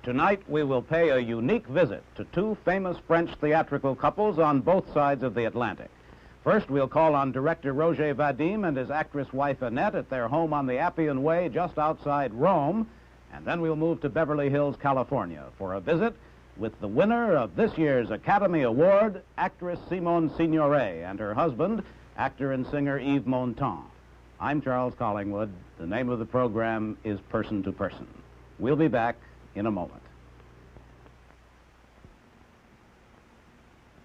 Tonight, we will pay a unique visit to two famous French theatrical couples on both sides of the Atlantic. First, we'll call on director Roger Vadim and his actress wife Annette at their home on the Appian Way just outside Rome, and then we'll move to Beverly Hills, California for a visit with the winner of this year's Academy Award, actress Simone Signoret, and her husband, actor and singer Yves Montand. I'm Charles Collingwood. The name of the program is Person to Person. We'll be back in a moment.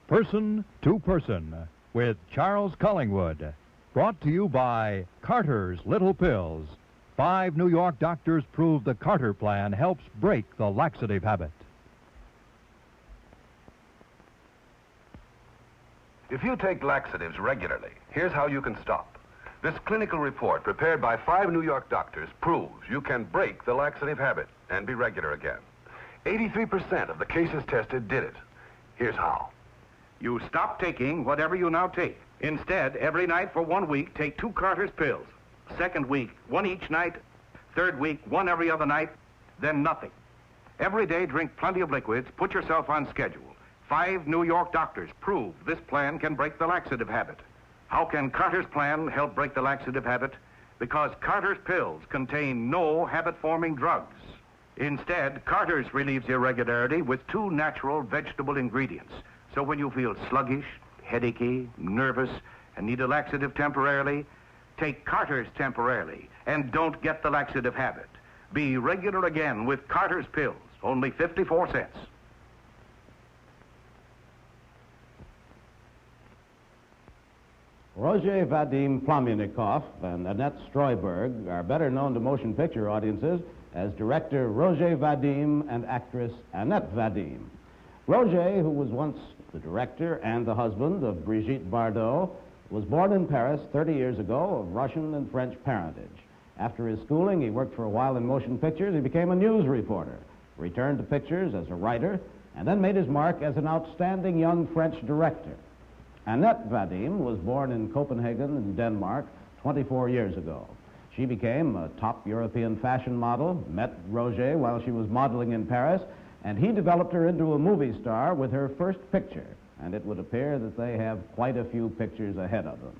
Person to Person with Charles Collingwood. Brought to you by Carter's Little Pills. 5 New York doctors prove the Carter plan helps break the laxative habit. If you take laxatives regularly, here's how you can stop. This clinical report prepared by 5 New York doctors proves you can break the laxative habit and be regular again. 83% of the cases tested did it. Here's how. You stop taking whatever you now take. Instead, every night for 1 week, take 2 Carter's pills. Second week, 1 each night. Third week, 1 every other night. Then nothing. Every day, drink plenty of liquids. Put yourself on schedule. 5 New York doctors prove this plan can break the laxative habit. How can Carter's plan help break the laxative habit? Because Carter's pills contain no habit-forming drugs. Instead, Carter's relieves irregularity with 2 natural vegetable ingredients. So when you feel sluggish, headachy, nervous, and need a laxative temporarily, take Carter's temporarily and don't get the laxative habit. Be regular again with Carter's pills, only 54 cents. Roger Vadim Plomyanikov and Annette Streuberg are better known to motion picture audiences as director Roger Vadim and actress Annette Vadim. Roger, who was once the director and the husband of Brigitte Bardot, was born in Paris 30 years ago of Russian and French parentage. After his schooling, he worked for a while in motion pictures. He became a news reporter, returned to pictures as a writer, and then made his mark as an outstanding young French director. Annette Vadim was born in Copenhagen in Denmark 24 years ago. She became a top European fashion model, met Roger while she was modeling in Paris, and he developed her into a movie star with her first picture, and it would appear that they have quite a few pictures ahead of them.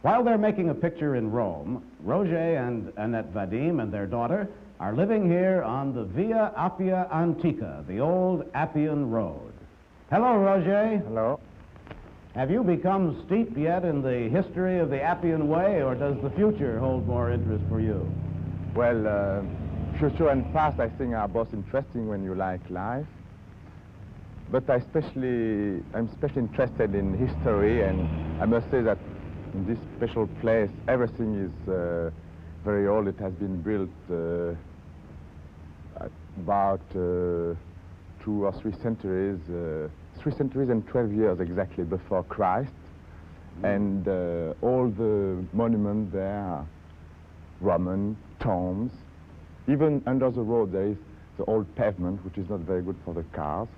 While they're making a picture in Rome, Roger and Annette Vadim and their daughter are living here on the Via Appia Antica, the old Appian Road. Hello, Roger. Hello. Have you become steeped yet in the history of the Appian Way, or does the future hold more interest for you? Well, future and past, I think, are both interesting when you like life. But I'm especially interested in history, and I must say that in this special place, everything is very old. It has been built about 2 or 3 centuries, 3 centuries and 12 years exactly before Christ. And all the monuments there are Roman tombs. Even under the road there is the old pavement, which is not very good for the cars.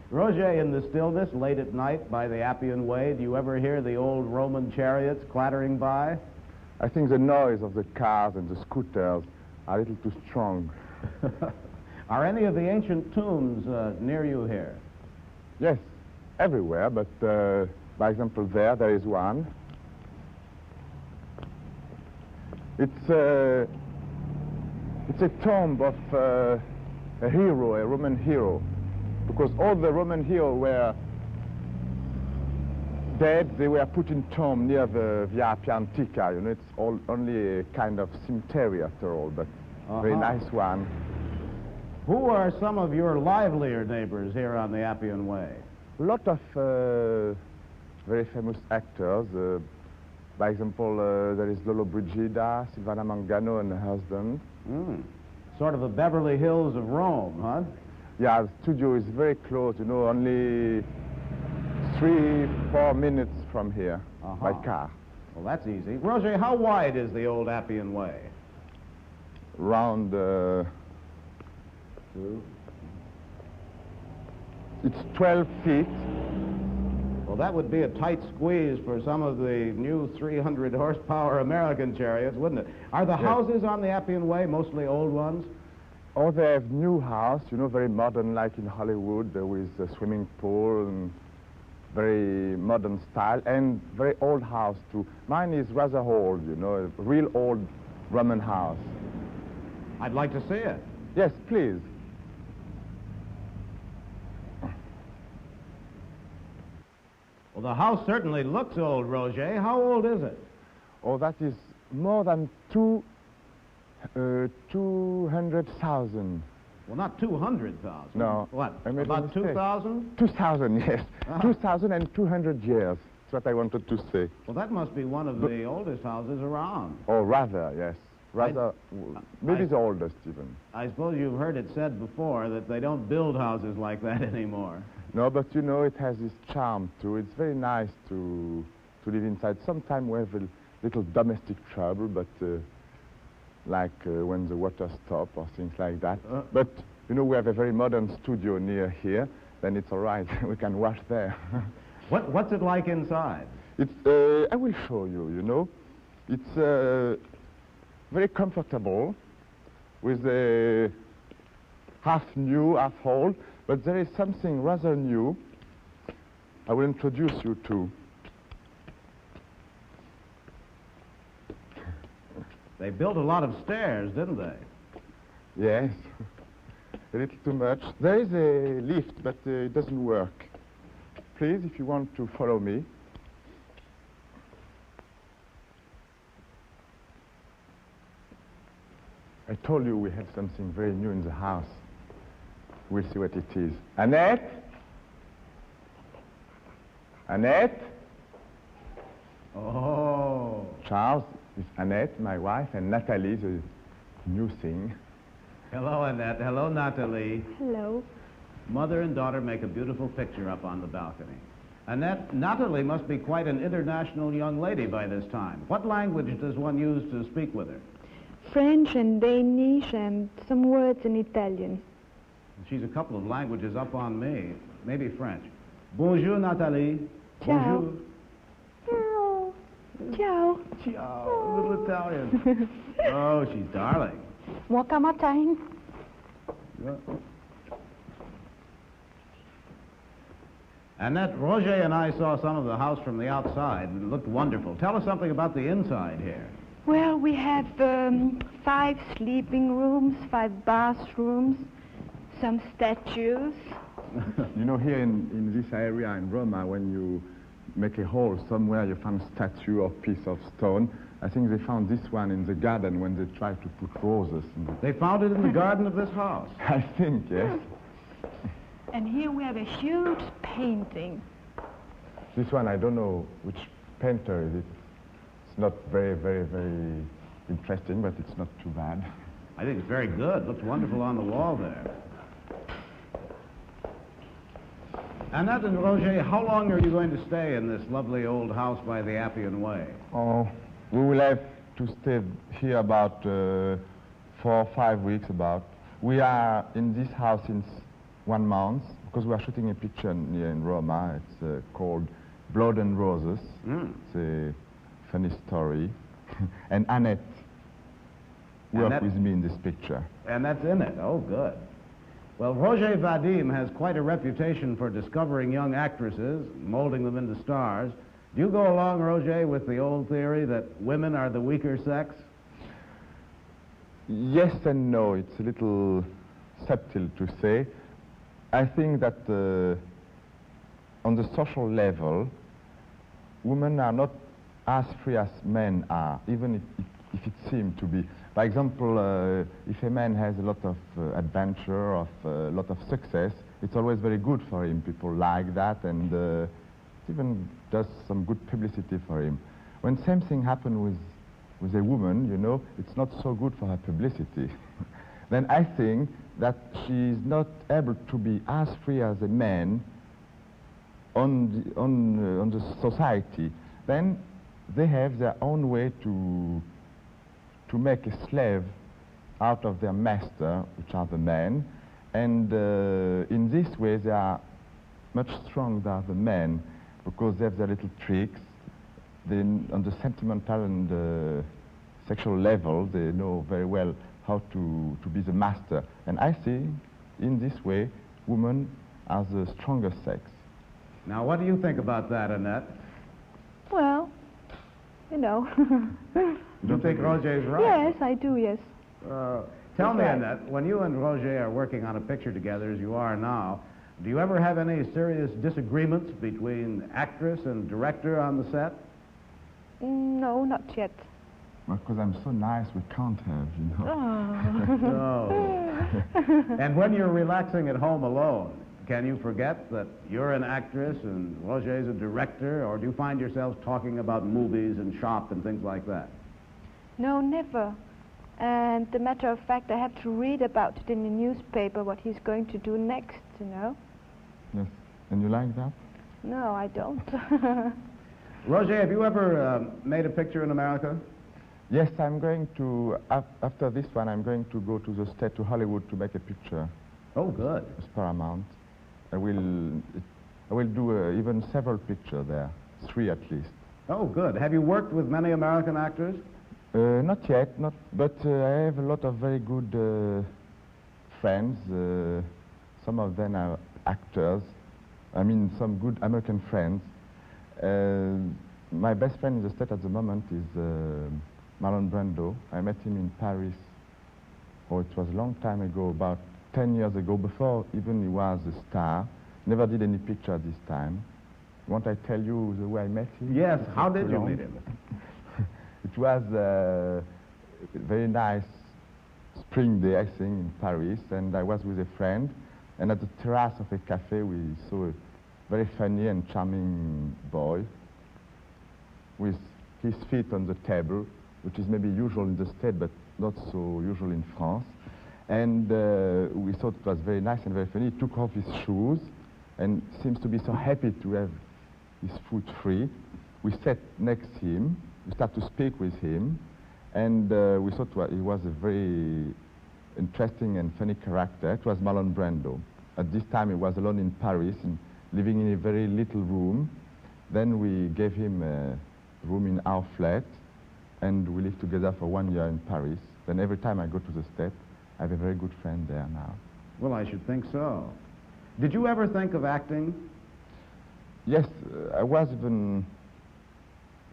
Roger, in the stillness late at night by the Appian Way, do you ever hear the old Roman chariots clattering by? I think the noise of the cars and the scooters are a little too strong. Are any of the ancient tombs near you here? Yes, everywhere, but by example there is one. It's a tomb of a hero, a Roman hero, because all the Roman heroes were dead. They were put in tomb near the Via Appia Antica. You know, it's only a kind of cemetery after all, but very nice one. Who are some of your livelier neighbors here on the Appian Way? A lot of very famous actors. By example, there is Lolo Brigida, Silvana Mangano and her husband. Sort of the Beverly Hills of Rome, huh? Yeah, the studio is very close, you know, only 3-4 minutes from here by car. Well, that's easy. Roger, how wide is the old Appian Way? Around... It's 12 feet. Well, that would be a tight squeeze for some of the new 300 horsepower American chariots, wouldn't it? Are the houses on the Appian Way mostly old ones? Or they have new house, you know, very modern, like in Hollywood, with a swimming pool and very modern style, and very old house too. Mine is rather old, you know, a real old Roman house. I'd like to see it. Yes, please. Well, the house certainly looks old, Roger. How old is it? Oh, that is more than 200,000. Well, not 200,000. No. What, I made a about mistake. 2,000? 2,000, yes. Ah. 2,200 years. That's what I wanted to say. Well, that must be one of the oldest houses around. Or rather, yes. Rather, maybe the oldest even. I suppose you've heard it said before that they don't build houses like that anymore. No, but you know, it has this charm too. It's very nice to live inside. Sometimes we have a little domestic trouble, but when the water stops or things like that. But, you know, we have a very modern studio near here, then it's all right. We can wash there. What's it like inside? It's, I will show you, you know. It's very comfortable with a half new, half old, but there is something rather new I will introduce you to. They built a lot of stairs, didn't they? Yes, a little too much. There is a lift, but it doesn't work. Please, if you want to follow me. I told you we have something very new in the house. We'll see what it is. Annette? Annette? Oh. Charles is Annette, my wife, and Nathalie, the new thing. Hello, Annette. Hello, Natalie. Hello. Mother and daughter make a beautiful picture up on the balcony. Annette, Natalie must be quite an international young lady by this time. What language does one use to speak with her? French and Danish and some words in Italian. She's a couple of languages up on me. Maybe French. Bonjour, Nathalie. Ciao. Bonjour. Ciao. Ciao. Little Italian. Oh, she's darling. Wakamatain. Annette, Roger and I saw some of the house from the outside. It looked wonderful. Tell us something about the inside here. Well, we have 5 sleeping rooms, 5 bathrooms, some statues. You know, here in this area in Roma, when you make a hole somewhere, you find a statue or piece of stone. I think they found this one in the garden when they tried to put roses in it. They found it in the garden of this house. I think, yes. And here we have a huge painting. This one, I don't know which painter is it. It's not very, very, very interesting, but it's not too bad. I think it's very good. Looks wonderful on the wall there. Annette and Roger, how long are you going to stay in this lovely old house by the Appian Way? Oh, we will have to stay here about 4 or 5 weeks about. We are in this house since 1 month because we are shooting a picture here in Roma. It's called Blood and Roses. It's a funny story. And Annette worked with me in this picture. And that's in it. Oh, good. Well, Roger Vadim has quite a reputation for discovering young actresses, molding them into stars. Do you go along, Roger, with the old theory that women are the weaker sex? Yes and no. It's a little subtle to say. I think that on the social level, women are not as free as men are, even if it seems to be. For example, if a man has a lot of adventure, a lot of success, it's always very good for him. People like that, and it even does some good publicity for him. When same thing happens with a woman, you know, it's not so good for her publicity. Then I think that she is not able to be as free as a man on the society. Then they have their own way to make a slave out of their master, which are the men, and in this way they are much stronger than the men because they have their little tricks. Then on the sentimental and sexual level, they know very well how to be the master. And I see, in this way, women are the stronger sex. Now, what do you think about that, Annette? Well, you know. You don't think Roger's right? Yes, I do, yes. Tell me, right. Annette, when you and Roger are working on a picture together, as you are now, do you ever have any serious disagreements between actress and director on the set? No, not yet. Because I'm so nice, we can't have, you know. Oh. No. And when you're relaxing at home alone, can you forget that you're an actress and Roger's a director, or do you find yourselves talking about movies and shop and things like that? No, never. And the matter of fact, I have to read about it in the newspaper, what he's going to do next, you know. Yes. And you like that? No, I don't. Roger, have you ever made a picture in America? Yes, I'm going to, after this one, I'm going to go to the state, to Hollywood, to make a picture. Oh, good. It's Paramount. I will do even several pictures there, 3 at least. Oh, good. Have you worked with many American actors? Not yet, but I have a lot of very good friends. Some of them are actors. I mean, some good American friends. My best friend in the state at the moment is Marlon Brando. I met him in Paris. Oh, it was a long time ago, about 10 years ago, before even he was a star. Never did any picture at this time. Won't I tell you the way I met him? Yes, how did you meet him? It was a very nice spring day, I think, in Paris, and I was with a friend, and at the terrace of a cafe we saw a very funny and charming boy with his feet on the table, which is maybe usual in the States, but not so usual in France. And we thought it was very nice and very funny. He took off his shoes and seems to be so happy to have his foot free. We sat next to him. We started to speak with him, and we thought he was a very interesting and funny character. It was Marlon Brando. At this time, he was alone in Paris, and living in a very little room. Then we gave him a room in our flat, and we lived together for 1 year in Paris. Then every time I go to the States, I have a very good friend there now. Well, I should think so. Did you ever think of acting? Yes, I was even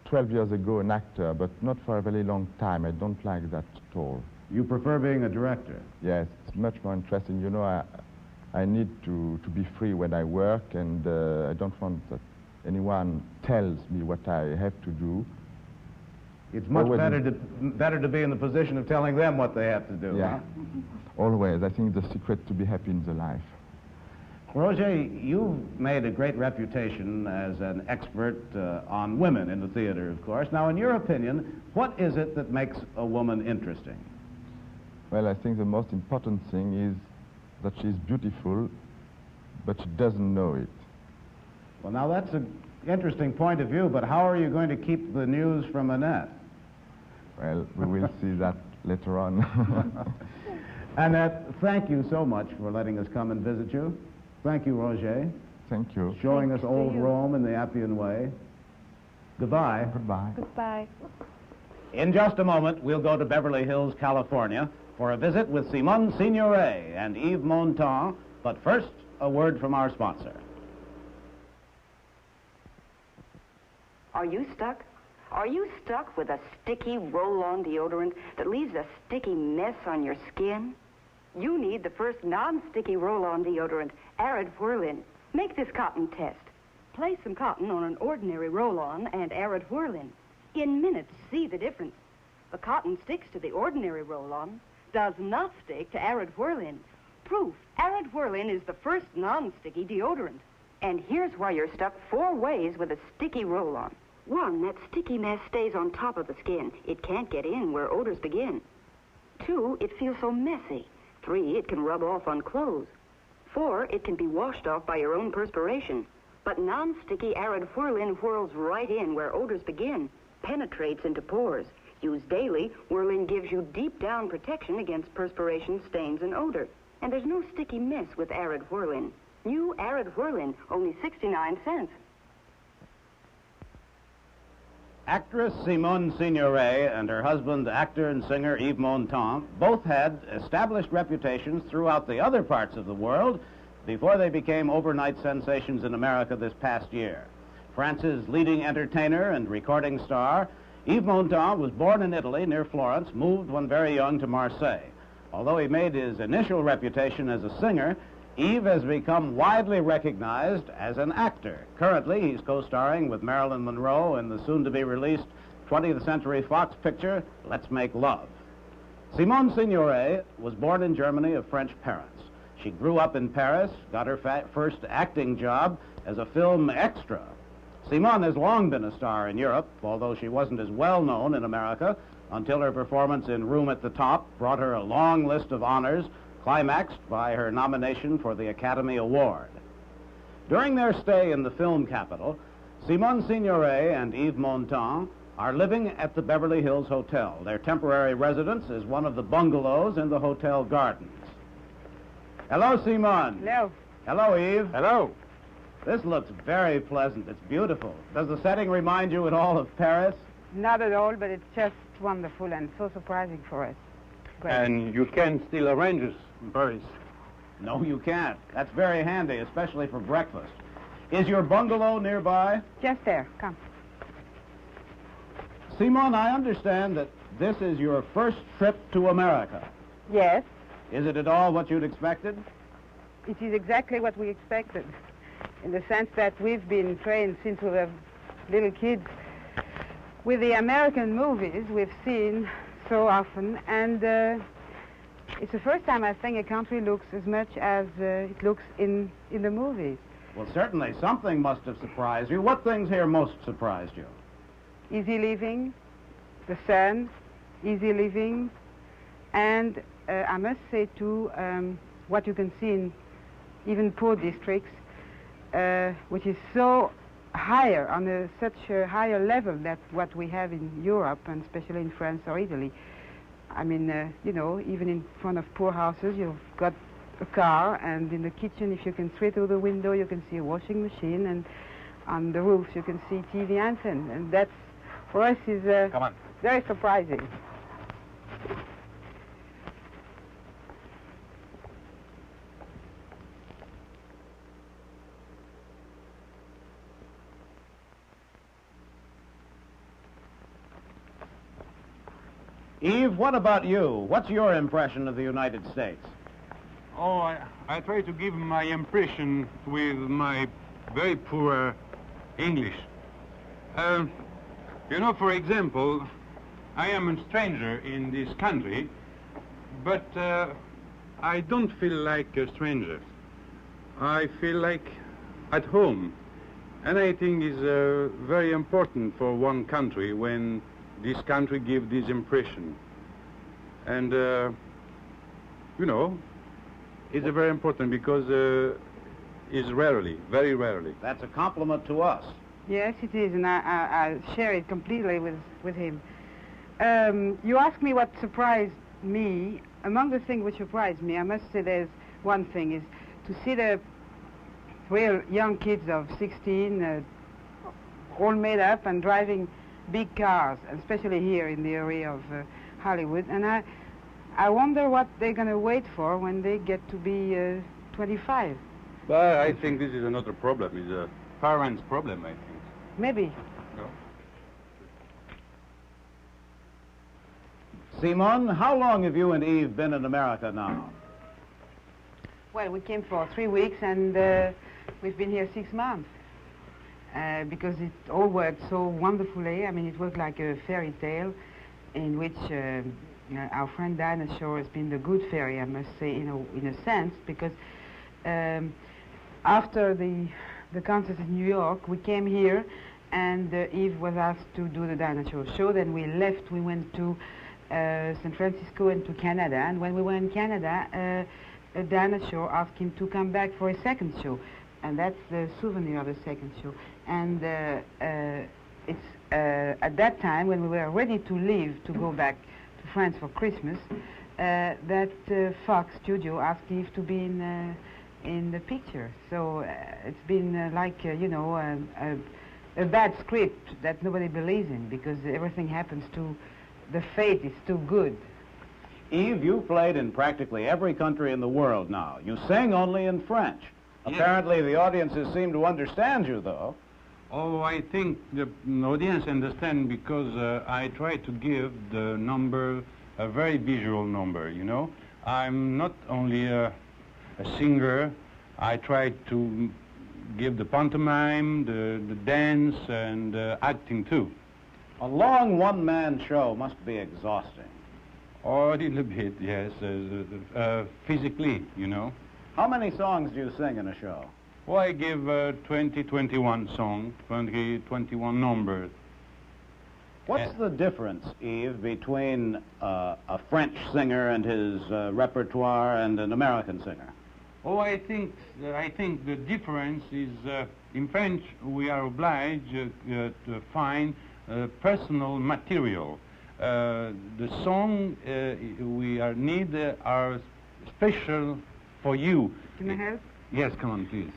12 years ago an actor, but not for a very long time. I don't like that at all. You prefer being a director? Yes, it's much more interesting. You know, I need to be free when I work, and I don't want that anyone tells me what I have to do. It's much better to be in the position of telling them what they have to do, yeah. Huh? Always. I think the secret to be happy in the life. Roger, you've made a great reputation as an expert on women in the theater, of course. Now, in your opinion, what is it that makes a woman interesting? Well, I think the most important thing is that she's beautiful, but she doesn't know it. Well, now, that's an interesting point of view, but how are you going to keep the news from Annette? Well, we will see that later on. Annette, thank you so much for letting us come and visit you. Thank you, Roger. Thank you. Showing Thanks us to old you. Rome in the Appian Way. Goodbye. Goodbye. Goodbye. In just a moment, we'll go to Beverly Hills, California, for a visit with Simone Signoret and Yves Montand. But first, a word from our sponsor. Are you stuck? Are you stuck with a sticky roll-on deodorant that leaves a sticky mess on your skin? You need the first non-sticky roll-on deodorant, Arid Whirlin. Make this cotton test. Place some cotton on an ordinary roll-on and Arid Whirlin. In minutes, see the difference. The cotton sticks to the ordinary roll-on, does not stick to Arid Whirlin. Proof, Arid Whirlin is the first non-sticky deodorant. And here's why you're stuck 4 ways with a sticky roll-on. 1, that sticky mess stays on top of the skin. It can't get in where odors begin. 2, it feels so messy. 3, it can rub off on clothes. 4, it can be washed off by your own perspiration. But non-sticky Arid Whirlin whirls right in where odors begin, penetrates into pores. Used daily, Whirlin gives you deep down protection against perspiration, stains, and odor. And there's no sticky mess with Arid Whirlin. New Arid Whirlin, only 69 cents. Actress Simone Signoret and her husband, actor and singer Yves Montand, both had established reputations throughout the other parts of the world before they became overnight sensations in America this past year. France's leading entertainer and recording star, Yves Montand was born in Italy near Florence, moved when very young to Marseille. Although he made his initial reputation as a singer, Yves has become widely recognized as an actor. Currently, he's co-starring with Marilyn Monroe in the soon-to-be-released 20th Century Fox picture, Let's Make Love. Simone Signoret was born in Germany of French parents. She grew up in Paris, got her first acting job as a film extra. Simone has long been a star in Europe, although she wasn't as well known in America until her performance in Room at the Top brought her a long list of honors, climaxed by her nomination for the Academy Award. During their stay in the film capital, Simone Signoret and Yves Montand are living at the Beverly Hills Hotel. Their temporary residence is one of the bungalows in the hotel gardens. Hello, Simone. Hello. Hello, Yves. Hello. This looks very pleasant. It's beautiful. Does the setting remind you at all of Paris? Not at all, but it's just wonderful and so surprising for us. Great. And you can still arrange this in Paris. No, you can't. That's very handy, especially for breakfast. Is your bungalow nearby? Just there. Come. Simone, I understand that this is your first trip to America. Yes, Is it at all what you'd expected? it is exactly what we expected, in the sense that we've been trained since we were little kids with the American movies we've seen so often, and it's the first time I think a country looks as much as it looks in the movies. Well, certainly something must have surprised you. What things here most surprised you? Easy living, the sun, easy living, and I must say too, what you can see in even poor districts, which is so higher, on such a higher level than what we have in Europe, and especially in France or Italy. I mean, you know, even in front of poor houses, you've got a car, and in the kitchen, if you can see through the window, you can see a washing machine, and on the roofs, you can see TV antenna, and that's, for us, is Come on. very surprising. Yves, what about you? What's your impression of the United States? Oh, I try to give my impression with my very poor English. You know, for example, I am a stranger in this country, but I don't feel like a stranger. I feel like at home. And I think it's very important for one country when this country gives this impression. And, you know, it's very important because it's rarely, very rarely. That's a compliment to us. Yes, it is, and I share it completely with him. You asked me what surprised me. Among the things which surprised me, I must say there's one thing, is to see the real young kids of 16 all made up and driving big cars, especially here in the area of Hollywood. And I wonder what they're going to wait for when they get to be 25. But I think this is another problem. It's a parents' problem, I think. Maybe. No? Simone, how long have you and Yves been in America now? Well, we came for 3 weeks, and we've been here 6 months. Because it all worked so wonderfully. I mean, it worked like a fairy tale in which our friend Dinosaur has been the good fairy, I must say, in a sense, because after the concert in New York, we came here, and Yves was asked to do the Dinosaur show. Then we left, we went to San Francisco and to Canada, and when we were in Canada, Dinosaur asked him to come back for a second show. And that's the souvenir of the second show. And it's at that time, when we were ready to leave to go back to France for Christmas, that Fox Studio asked Yves to be in the picture. So it's been like, you know, a bad script that nobody believes in because everything happens to, the fate is too good. Yves, you've played in practically every country in the world now. You sing only in French. Yes. Apparently the audiences seem to understand you, though. Oh, I think the audience understand because I try to give the number a very visual number, you know. I'm not only a singer. I try to give the pantomime, the dance, and acting too. A long one-man show must be exhausting. Oh, a little bit, yes, physically, you know. How many songs do you sing in a show? Well, I give 20, 21 songs, 20, 21 numbers. What's the difference, Yves, between a French singer and his repertoire and an American singer? Oh, I think the difference is in French we are obliged to find personal material. The song we need are special for you. Can I help? Yes, come on, please.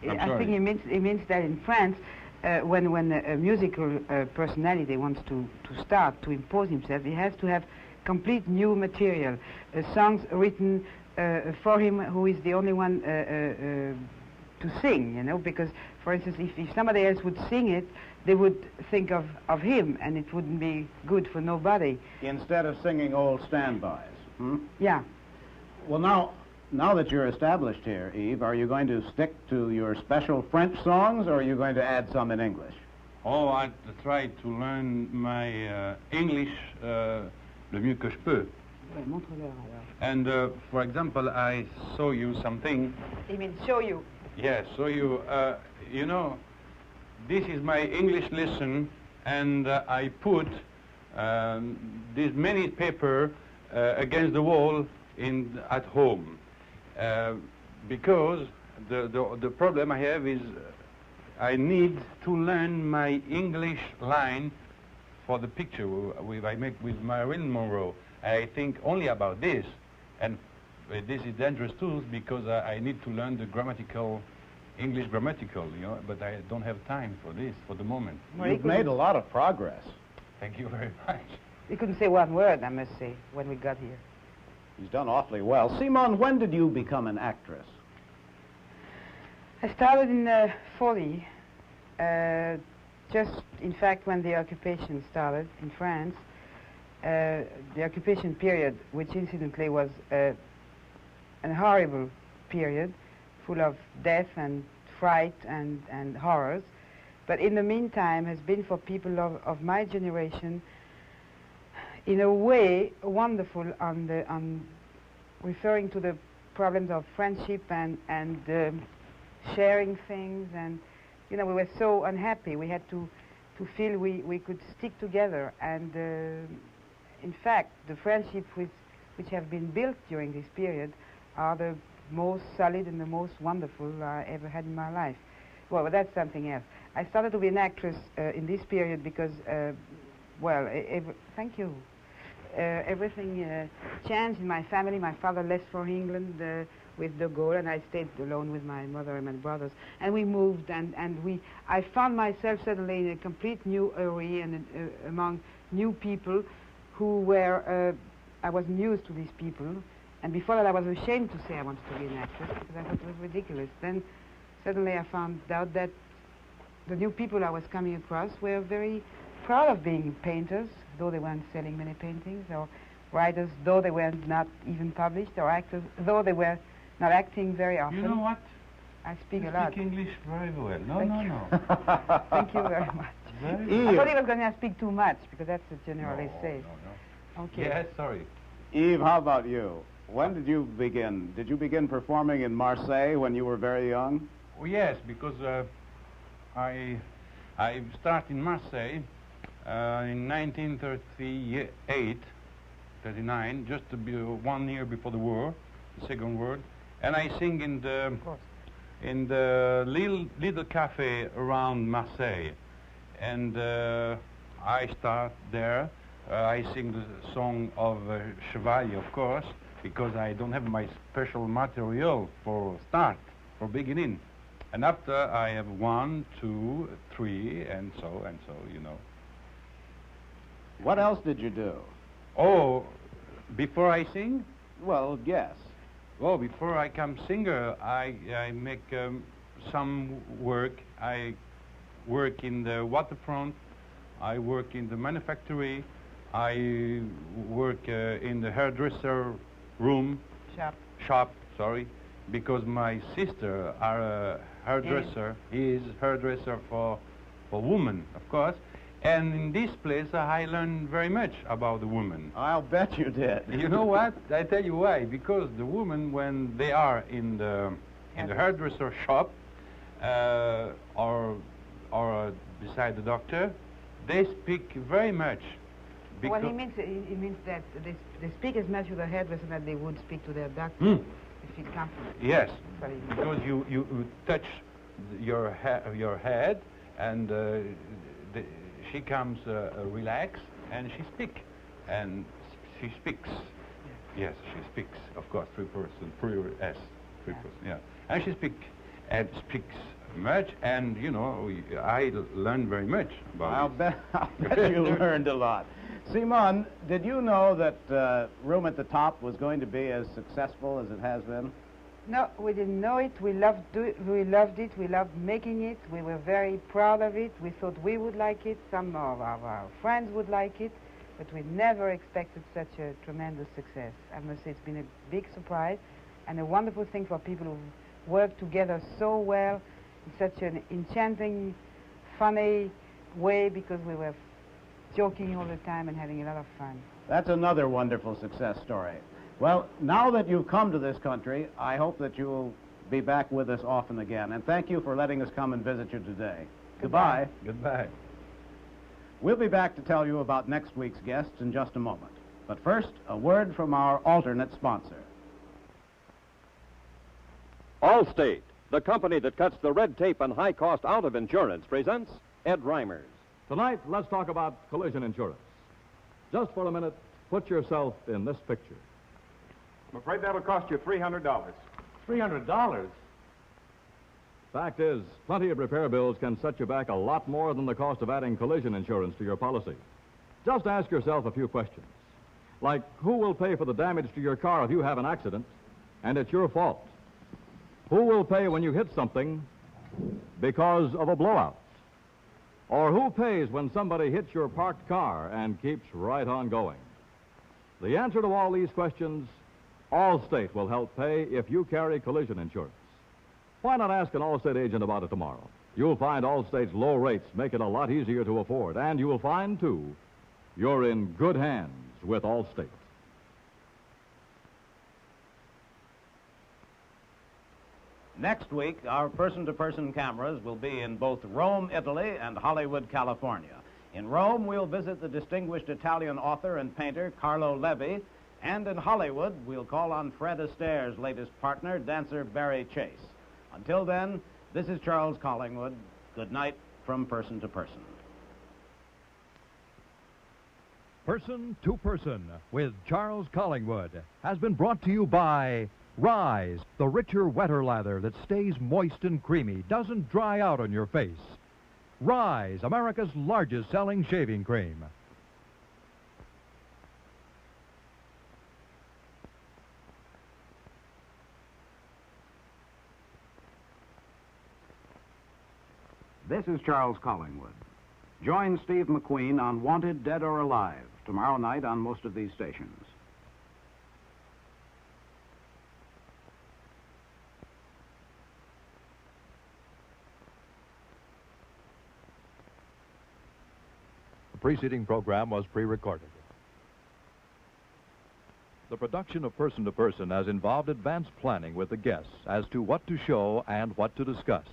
I think it means that in France, when a musical personality wants to start to impose himself, he has to have complete new material, songs written for him who is the only one to sing, you know, because, for instance, if somebody else would sing it, they would think of him, and it wouldn't be good for nobody. Instead of singing old standbys, hmm? Yeah. Well, now that you're established here, Yves, are you going to stick to your special French songs, or are you going to add some in English? Oh, I try to learn my English le mieux que je peux. And, for example, I show you something. You mean show you? Yes, show you. You know, this is my English lesson, and I put this many paper against the wall at home. Because the problem I have is I need to learn my English line for the picture I make with Marilyn Monroe. I think only about this, and this is dangerous too because I need to learn the English grammatical, you know, but I don't have time for this for the moment. Well, you've made a lot of progress. Thank you very much. You couldn't say one word, I must say, when we got here. He's done awfully well. Simone, when did you become an actress? I started in 40, just in fact when the occupation started in France. The occupation period, which incidentally was a horrible period, full of death and fright and horrors, but in the meantime has been for people of my generation in a way wonderful on referring to the problems of friendship and sharing things, and you know, we were so unhappy. We had to feel we could stick together, and in fact the friendships which have been built during this period are the most solid and the most wonderful I ever had in my life. Well, that's something else. I started to be an actress in this period because, well, thank you. Everything changed in my family. My father left for England with de Gaulle, and I stayed alone with my mother and my brothers. And we moved, and I found myself suddenly in a complete new area and among new people who were, I wasn't used to these people. And before that I was ashamed to say I wanted to be an actress because I thought it was ridiculous. Then suddenly I found out that the new people I was coming across were very proud of being painters, though they weren't selling many paintings, or writers, though they were not even published, or actors, though they were not acting very often. You know what? I speak you a lot. Speak English very well. No. Thank you very much. I thought he was going to speak too much, because that's what generally say. No. Okay. Yes, sorry. Yves, how about you? When did you begin? Did you begin performing in Marseille when you were very young? Oh, yes, because I started in Marseille in 1938, 39, just to be 1 year before the war, the Second World, and I sing in the little cafe around Marseille, and I start there. I sing the song of Chevalier, of course, because I don't have my special material for beginning. And after I have 1, 2, 3, and so, you know. What else did you do? Oh, before I sing? Well, yes. Well, before I come singer, I make some work. I work in the waterfront. I work in the manufactory. I work in the hairdresser room. Shop, sorry. Because my sister are a hairdresser. Is hairdresser for women, of course. And in this place, I learned very much about the women. I'll bet you did. You know what? I tell you why. Because the women, when they are in the hairdresser shop or beside the doctor, they speak very much. What he means that they speak as much with the hairdresser that they would speak to their doctor. They feel comfortable. Yes, because you touch your head and she comes relaxed and she speaks. And she speaks. Yes, she speaks. Of course, 3-person, 3S, 3-person, yeah. And she speaks much, and you know, I learned very much about it. I'll bet you learned a lot. Simone, did you know that Room at the Top was going to be as successful as it has been? No, we didn't know it. We loved it. We loved making it. We were very proud of it. We thought we would like it. Some of our friends would like it. But we never expected such a tremendous success. I must say it's been a big surprise and a wonderful thing for people who work together so well in such an enchanting, funny way, because we were joking all the time and having a lot of fun. That's another wonderful success story. Well, now that you've come to this country, I hope that you'll be back with us often again. And thank you for letting us come and visit you today. Goodbye. Goodbye. We'll be back to tell you about next week's guests in just a moment. But first, a word from our alternate sponsor. Allstate, the company that cuts the red tape and high cost out of insurance, presents Ed Reimers. Tonight, let's talk about collision insurance. Just for a minute, put yourself in this picture. I'm afraid that'll cost you $300. $300? Fact is, plenty of repair bills can set you back a lot more than the cost of adding collision insurance to your policy. Just ask yourself a few questions. Like, who will pay for the damage to your car if you have an accident and it's your fault? Who will pay when you hit something because of a blowout? Or who pays when somebody hits your parked car and keeps right on going? The answer to all these questions, Allstate will help pay if you carry collision insurance. Why not ask an Allstate agent about it tomorrow? You'll find Allstate's low rates make it a lot easier to afford, and you'll find, too, you're in good hands with Allstate. Next week, our person-to-person cameras will be in both Rome, Italy, and Hollywood, California. In Rome, we'll visit the distinguished Italian author and painter Carlo Levi, and in Hollywood, we'll call on Fred Astaire's latest partner, dancer Barry Chase. Until then, this is Charles Collingwood. Good night from Person to Person. Person to Person with Charles Collingwood has been brought to you by Rise, the richer, wetter lather that stays moist and creamy, doesn't dry out on your face. Rise, America's largest selling shaving cream. This is Charles Collingwood. Join Steve McQueen on Wanted, Dead or Alive, tomorrow night on most of these stations. The preceding program was pre-recorded. The production of Person to Person has involved advanced planning with the guests as to what to show and what to discuss.